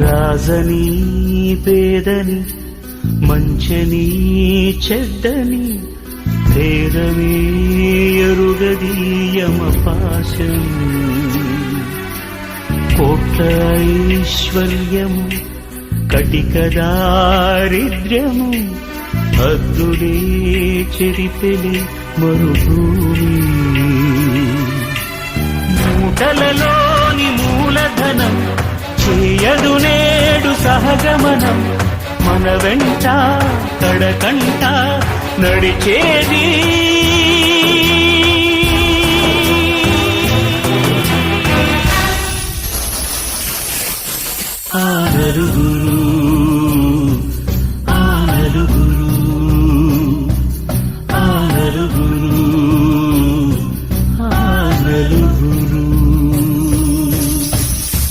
రాజని పేదని మంచని చెడ్డని భేదమే ఎరుగదీయమ పాశం కోట్ల ఐశ్వర్యము కటిక దారిద్ర్యము హద్దులే చెరిపెలి మరుభూమి మూటలలోని మూలధనం చేయదు నేడు సహగమనం మన వెంట కడకంట నడిచేది ఆ నలుగురు